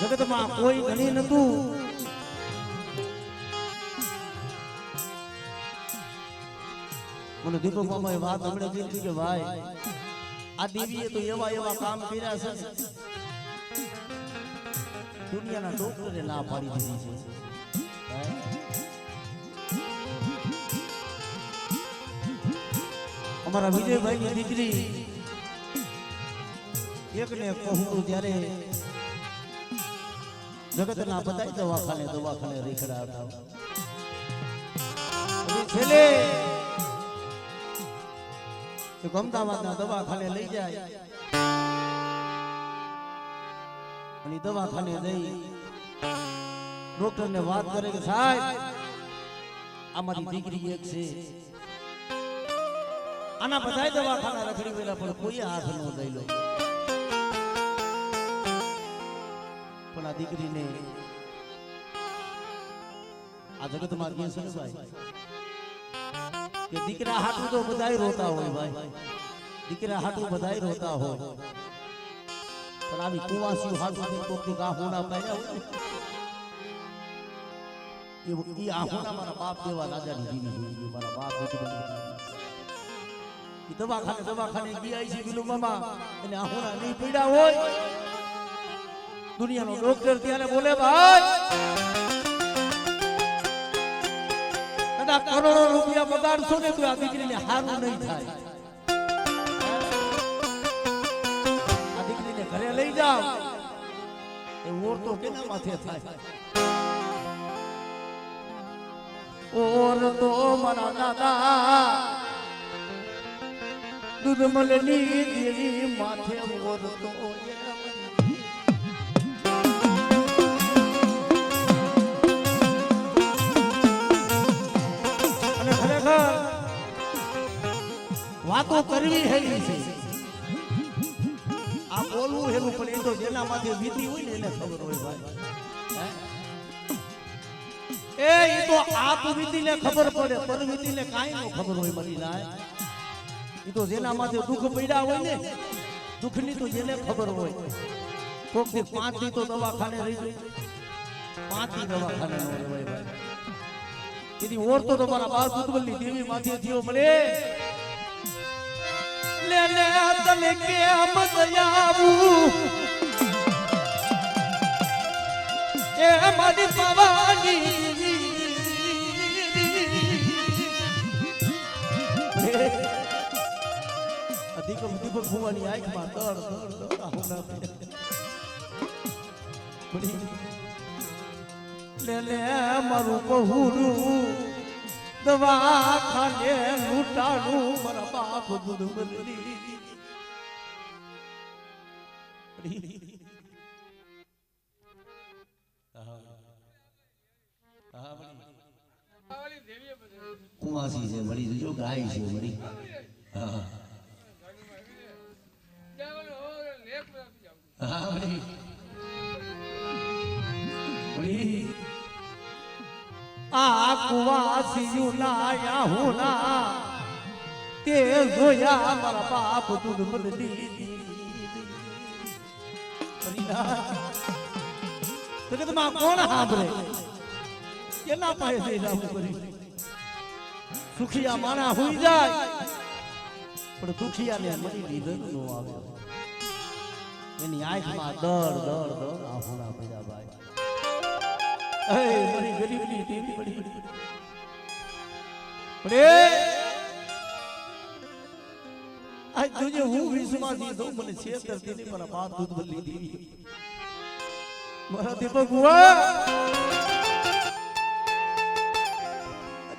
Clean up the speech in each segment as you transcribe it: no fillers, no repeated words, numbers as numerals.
જગતમાં કોઈ ગણી નતું. મને દીપક મામાએ વાત હમણાં કીધી કે ભાઈ આ દેવીએ તો એવા એવા કામ કર્યા છે દુનિયાના ડોક્ટરે ના પાડી દીધી છે. અમારા વિજયભાઈની દીકરી એકને કહું ત્યારે જગતના બધાય દવાખાને રીખડા હતા. છેલ્લે અમદાવાદના દવાખાને લઈ જાય અને દવાખાને જઈ ડોક્ટરને વાત કરે કે સાહેબ અમારી દીકરી એક છે, આના બધાય દવાખાના રખડી ગયેલા પણ કોઈ હાથ ન દઈ લો. પણ આ દીકરીને આ જગતમાં કહે છે ને ભાઈ કે દીકરા હાટું તો બધાય રોતા હોય ભાઈ, દીકરા હાટું બધાય રોતા હોય પણ આવી કુવાસી હાટું કોકની ગાહોણા પાડ્યા હોય એ આહોણા મારા બાપ દેવા રાજાની જીવી જોઈએ. મારા બાપ દવાખાને ગયા છે બિલુ મામા એને આહોણા નહીં પડ્યા હોય. દુનિયાનો ડોક્ટર ત્યારે બોલે ભાઈ કદાચ કરોડો રૂપિયા બગાડશો ને તો આ દીકરીને હારું નહીં થાય. આ દીકરીને ઘરે લઈ જાવ એ ઓર તો કેના માથે થાય? ઓર તો મારા દાદા દુધમલની દેવી માથે ઓર તો વાતો કરવી હેલી છે, આ બોલવું હેલું પણ એ તો જેના માથે વીતી હોય ને એને ખબર હોય ભાઈ. એ તો આપ વીતીને ખબર પડે, પર વીતીને કાંઈ નો ખબર હોય. મરી જાય એ તો જેના માથે દુઃખ પડ્યા હોય ને, દુઃખની તો જેને ખબર હોય. કોક થી 5 દી તો દવાખાને રહી, 5 દી દવાખાને ન રહેવાય ભાઈ. એની ઓર તો તમારા બાર દુધમલની દેવી માથે થયો મળે લે લે તને કેમ દયાવું એ મારી પાવાની દીપક ભુવાની આંખમાં દળ લે લે મારું બહુરું દવાખાને લૂંટાડું મારા બાપ દુધમલની. કુવાસી છે મળી જો ગાય છે મળી. હા હા મળી આ કુવાસીયું લાયા હોના તે જોયા મારા બાપ દુધમલની. જગતમાં કોણ સાંભળે કેના પાસે જઈ કરી? સુખિયા માણા હોઈ જાય પણ દુખિયાને મરી લીધું નો આવે. એની આંખમાં દળ દળ દળ આહોણા પડ્યા ભાઈ. મારી ગરીબની દેવી પડી આજ જોજે હું વિશ્વાસી છું મને છેતરતી નહીં. મારા બાપ દુધમલની દેવી મારા દીપક બુઆ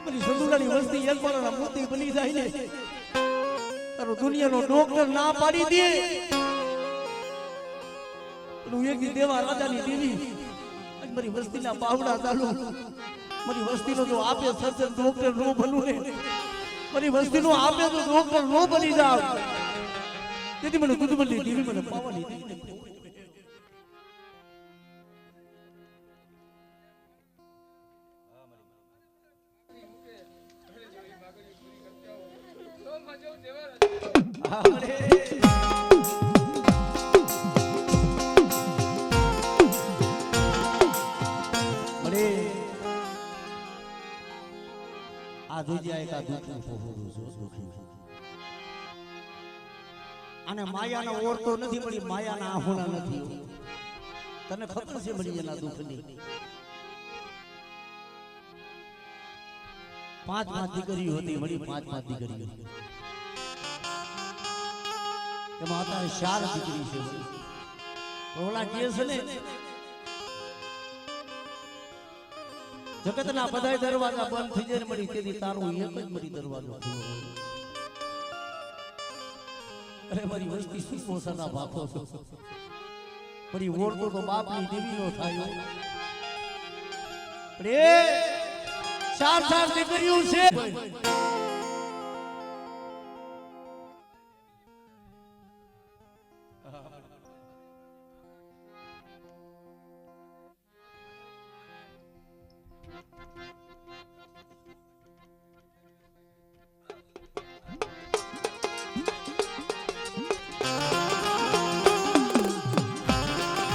મારી સંદુલાની વસ્તી એક મારા મોતી બની જાય ને તારો દુનિયાનો ડોક્ટર ના પાડી દે. એક દેવા રાજાની દેવી મારી વસ્તીના પાવડા ચાલુ. મારી વસ્તીનો જો આપે સર્જન ડોક્ટર નો બનવું ને, મારી વસ્તીનો આપે તો ડોક્ટર નો બની જાવ. તેથી મને દુધમલની દેવી મને પાવાની દેવી. આ જોઈ એક આ દુઃખનું પહોળું છે દુઃખી અને માયાના ઓરતો નથી મળી માયાના આહોણા નથી તને ખબર છે મળી એના દુઃખની 5 દીકરીઓ હતી મળી 5 દીકરીઓ એમાં અત્યારે 4 દીકરી છે ઓલા કે છે ને જગતના બધાય દરવાજા બંધ થઈ જાય મળી તેથી તારું એક જ મળી દરવાજો ખુલ્લો અરે મારી વસ્તી સુપોસાના બાપો છો પડી ઓળતો તો બાપની દેવીનો થાય રે 4 દીકરીઓ છે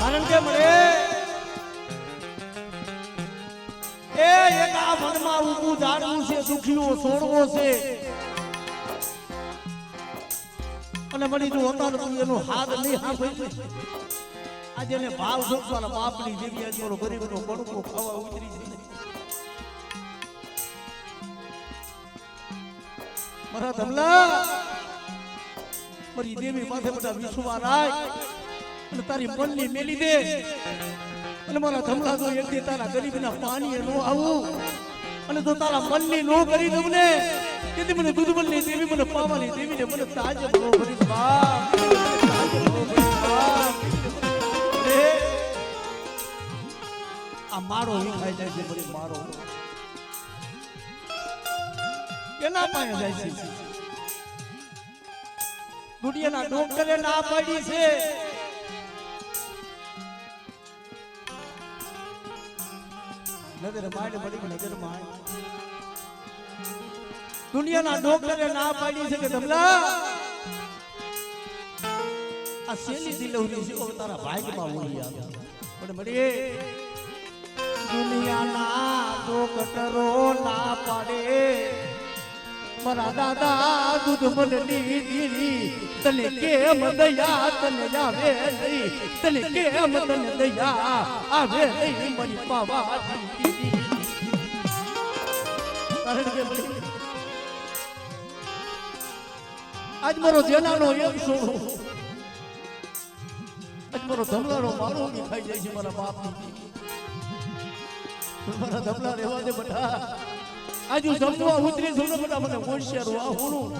કારણ કે મળે એ એક આ વનમાં ઊભું ઝાડવું છે સુખીઓ છોડવો છે અને મળી તું હતા તું એનો હાથ નહીં સાંભળી આજે એને ભાવ સોંપવાના બાપની જેવી આજ મારો ગરીબનો બળકો ખાવા ઉતરી છે મારા ધમલા મારી દેવી માથે બધા વિશ્વા રાખ અને તારી મનની મેલી દે અને મારા ધમલા તો એક દી તારા ગરીબના પાણીએ નો આવું અને જો તારા મનની નો કરી દઉં ને તેથી મને દુધમલની દેવી મને પાવાની દેવીને મને તાજે નો કરી બાપ તાજે નો કરી બાપ આ મારો વિખાઈ જાય છે બરી મારો કેના પાસે જાય છે દુનિયાના ડોક્ટરે ના પાડી છે નજર માંડ પડી નજર માંડ દુનિયાના ડોક્ટરે ના પાડી છે કે ધમલા આ શેલી દિલવરી છે તારા ભાગ્યમાં ઓળી આવે પણ મળી દુનિયાના ડોક્ટરો ના પાડે મારા દાદા દૂધ મલની દીરી તને કેમ દયા તને આવે નહીં તને કેમ તને દયા આવે નહીં મારી પાવા આજ મારો જેનાનો એક છોડો આજ મારો ધમલાનો મારો ખાઈ જાય છે મારા બાપ મારા ધમલા રહેવા દે બધા આજ હું જમવા ઉતરી છું ને બધા મને હોશિયાર વાહુનું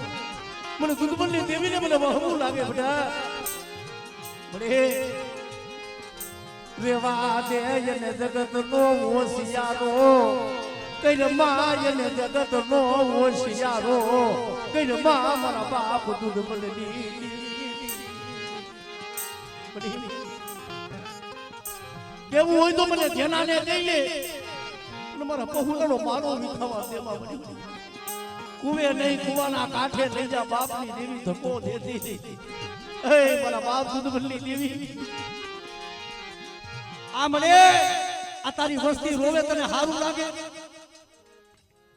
મને દુધમલની દેવીને મને વહવું લાગે બધા મને રેવા દે એને જગત નો હોશિયારો કઈ માયને જગત નો હોશિયારો કઈ મારા બાપ દુધમલની કેવું હોય તો મને ધ્યાનાને કહી લે મારા પહુલાનો મારો વિખાવા દેવા પડી કુવે નહીં કુવાના કાંઠે લઈ જા બાપની દેવી ધક્કો દેતી એ મારા બાપ દુધમલની દેવી આ મને આ તારી વસ્તી રોવે તને સારું લાગે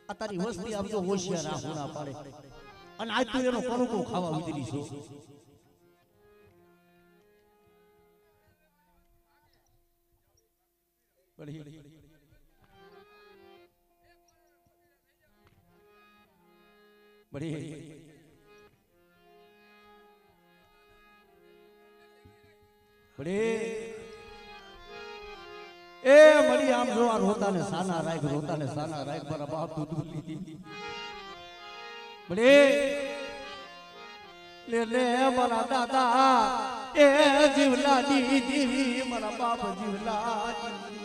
આ તારી વસ્તી આમ તો હોશિયાર આ હોના પાડે અને આજ તું એનો કણુકો ખાવા ઉતરી છો બડી એ મળી આમ જો આ રોતાને સાના રાખ રોતાને સાના રાખ મારા બાપ દૂધ બડે લે મારા દાદા એ જીવલાની દેવી મારા બાપ જીવલાની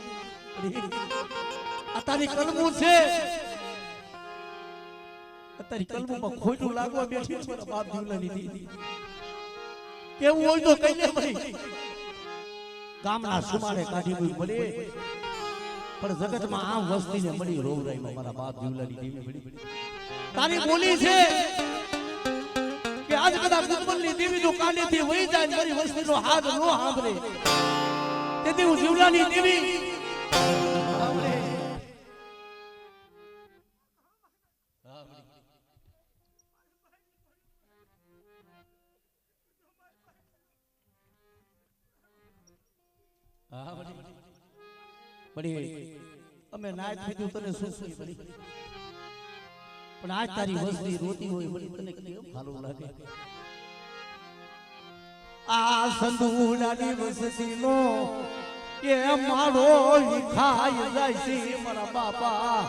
આ તારી કલમું છે તારી કલમુમાં ખોટું લાગવા બેઠી છે મારા બાપ જીવલાની દેવી કેવું હોય તો કઈ લે ભાઈ ગામના સુમારે કાઢી ગઈ મળે પણ જગતમાં આમ વસ્તીને મળી રોવરાઈમાં મારા બાપ જીવલાની દેવી મળી તારી બોલી છે કે આજ કદાચ દુશ્મનની દેવી જો કાનેથી વહી જાય મારી વસ્તીનો હાથ નો સાંભળે તેથી હું જીવલાની દેવી હા બડી અમે નાય કીધું તને શું શું બડી પણ આજ તારી વસ્તી રોતી હોય બડી તને કેમ ભાલું લાગે આ સંધુડાની વસ્તીનો એ મારો ખાઈ જાય છે મારા બાપા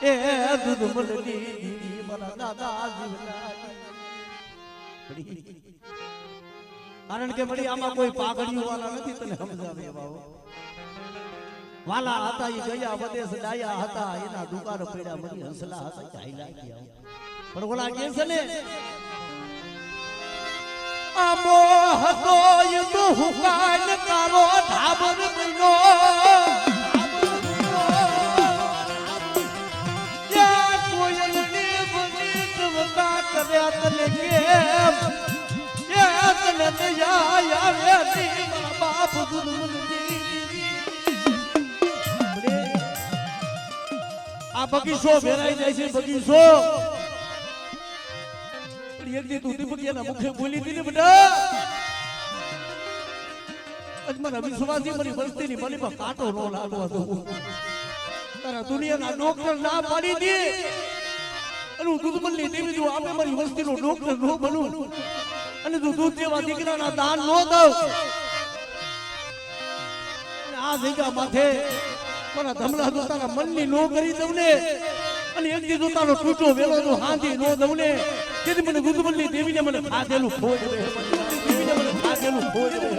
એ દૂધ મળની દીદી મારા દાદા જીવના કારણ કે બડી આમાં કોઈ પાઘડીઓ વાળા નથી તને સમજાવે બાબો વાલા હતા એ ગયા વદેશ ડાયા હતા એના દુકાળ પડ્યા મરી હંસલા હતા ચાઈલા ગયા પણ ઓલા કે છે ને આમો હતો એ તો હુકાન કારો ધાબર બન્યો યા કોયલની બની તવકા કર્યા તને કેમ યા તને દયા આવે દી મારા બાપ દુનિયા આ બગીચો ભેરાઈ જાય છે બગીચો એક દી તું દીપકિયાના મુખે બોલી હતી ને બેટા અજમાના વિશ્વાસી મારી વસ્તીની બલીમાં કાંટો નો લાગવો હતો તારા દુનિયાના ડોક્ટર ના પાડી દે અને હું દૂધમલની દેવી જો આપે મારી વસ્તીનો ડોક્ટર નો બનું અને તું દૂધ જેવા દીકરાના દાન નો દઉં આ જગ્યા માથે મારા ધમલા તો તારા મનની નો કરી દઉં ને અને એક દી તો તારો તૂટો વેલો તો હાંધી નો દઉં ને તેથી મને દૂધમલની દેવીને મને ખાધેલું ખોજ રહે દેવીને મને ખાધેલું ખોજ રહે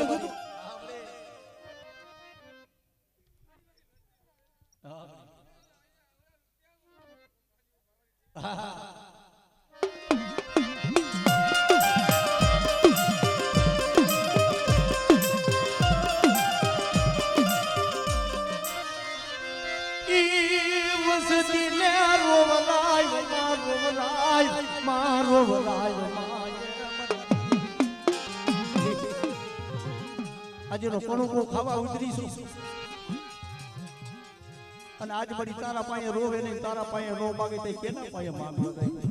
આજે નો કોણું ખાવા ઉતરીશું અને આજ બડી તારા પાસે રોવે નહીં તારા પાસે નો માગે તે કેના પાસે માંગવા જાય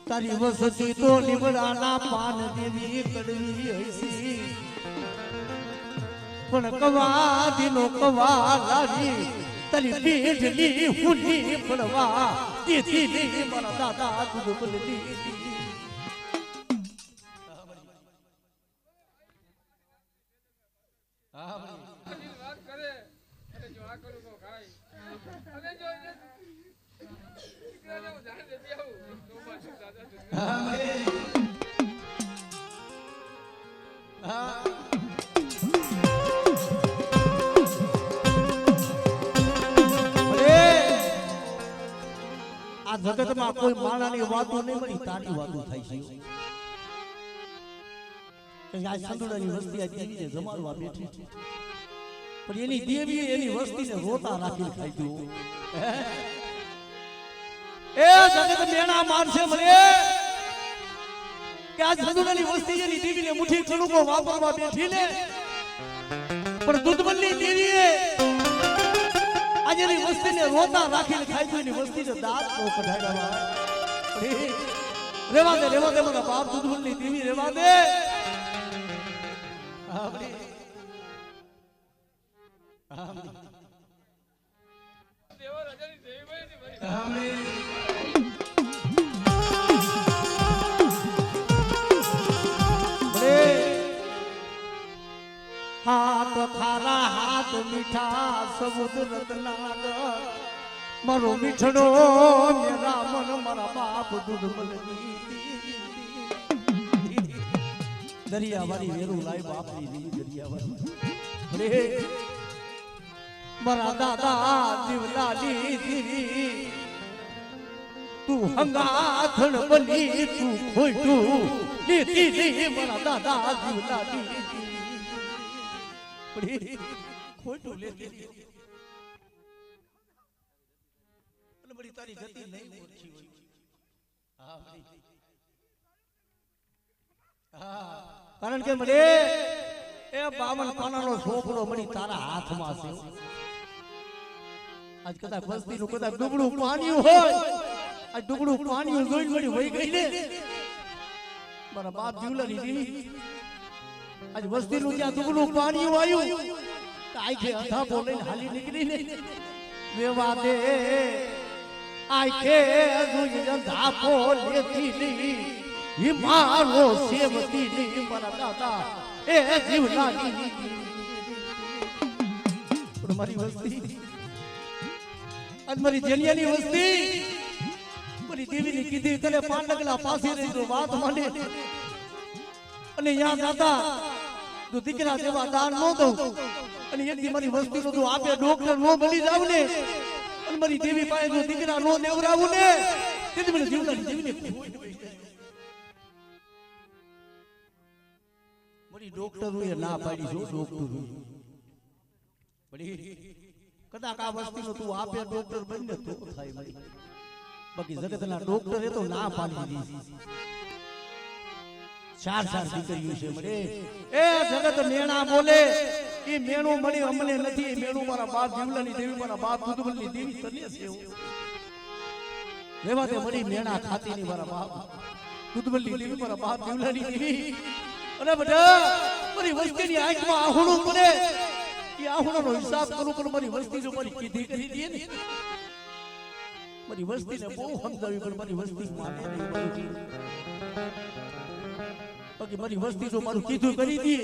તારી વસતી તો લીમડાના પાન દેવી કડવી હસી પણ કવા દિનો કવા લાવી તારી પેઢલી હુની પડવા દીધી ની મારા દાદા દૂધ બોલતી વાત કરે અને જો આ કરું તો ખાય અને જો દીકરાને હું જાણ દે આવું તો પાછું દાદા આ જગતમાં કોઈ માણાની વાતો નહીં મળી તારી વાતો થાય છે આ સંતુડાની વસ્તી આ દેવીને જમાડવા બેઠી છે પણ એની દેવી એની વસ્તીને રોતા રાખી ખાઈ ગયું એ જગત મેણા મારશે મને કે આ સંતુડાની વસ્તી એની દેવીને મુઠ્ઠી કણુકો વાપરવા બેઠી ને પણ દૂધમલની દેવીએ આજે એની વસ્તીને રોતા રાખીને ખાઈ ગયું એની વસ્તીને દાંત નો કઢાડ્યા રેવા દે મારા બાપ દૂધમલની દેવી રેવા દે દેવો રાજાની દેવી ભાઈ હાથ ખારા હાથ મીઠા સમુદ્ર રત્નાગર મારો મીઠડો મેરા મન મારા બાપ દૂધમલની દરિયાવાળી વેરું લાઈ બાપની દરિયાવાળી મારા દાદા જીવલાલી દીવી તું હંગાથણ બની તું ખોટું લીધી મારા દાદા જીવલાલી ખોટું લેતી અને બડી તારી ગતિ નહીં ઓળખી હોય કારણ કે મને એ 52 પાનાનો છોકરો મળી તારા હાથમાં છે આજ કદાચ વસ્તીનું કદાચ ડુબડું પાણી હોય આ ડુબડું પાણી જોઈ મળી વહી ગઈ ને મારા બાપ જીવલાની દેવી આજ વસ્તીનું ત્યાં ડુબડું પાણી આવ્યું આખે અંધા બોલે હાલી નીકળી ને વેવા દે આખે જોઈ અંધા બોલેતી ની હિમાલો સેવતી ની મારા દાદા એ જીવલાની મારી વસ્તી મારી જેલિયાની વસ્તી મારી દેવીની કીધી તને પાંડગલા પાસે રહી વાત માંડે અને યા દાદા તું દીકરા જેવા દાન ન દઉં અને એથી મારી વસ્તીનો તું આપે ડોક્ટર નો બની જાવ ને અને મારી દેવી પાસે જો દીકરા નો દેવરાવું ને તેથી મને જીવલાની દેવીને મારી ડોક્ટરોએ ના પાડી જો ડોક્ટરો કદાચ આ વસ્તીનો તું આપે ડોક્ટર બનને તો થાય મારી બાકી જગતના ડોક્ટરે તો ના પાડી દીધી ચાર દીકરીઓ છે મને એ જગત મેણા બોલે એ મેણું મળી અમને નથી એ મેણું મારા બાપ જીવલાની દેવી મારા બાપ દુધબલની દેવી તને છે રેવા તે મળી મેણા ખાતી ની મારા બાપ દુધબલની દેવી મારા બાપ જીવલાની દેવી અને બેટા મારી વસ્તીની આંખમાં આહુણું પડે એ આહુણાનો હિસાબ કરું પણ મારી વસ્તી જો મારી કીધી કરી દે ને મારી વસ્તીને બહુ સમજાવી પણ મારી વસ્તી માને નહીં બાકી મારી વસ્તી જો મારું કીધું કરી દે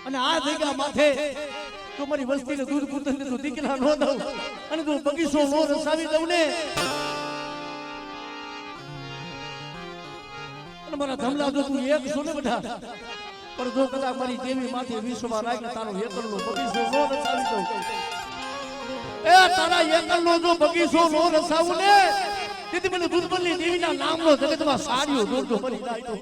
અને આ જગ્યા માથે તો મારી વસ્તીને દૂધ પૂતન ને તું દીકરા ન દઉં અને તું બગીચો નો રસાવી દઉં ને અને મારા ધમલા જો તું એક છો ને બેટા પણ જો કદાચ મારી દેવી માથે વિશ્વમાં રાખે તારો એકલનો બગીચો નો રસાવી દઉં એ તારા એકલનો જો બગીચો નો રસાવું ને તેથી મને દુર્બલની દેવીના નામનો જગતમાં સારીઓ દોડતો બની જાય તો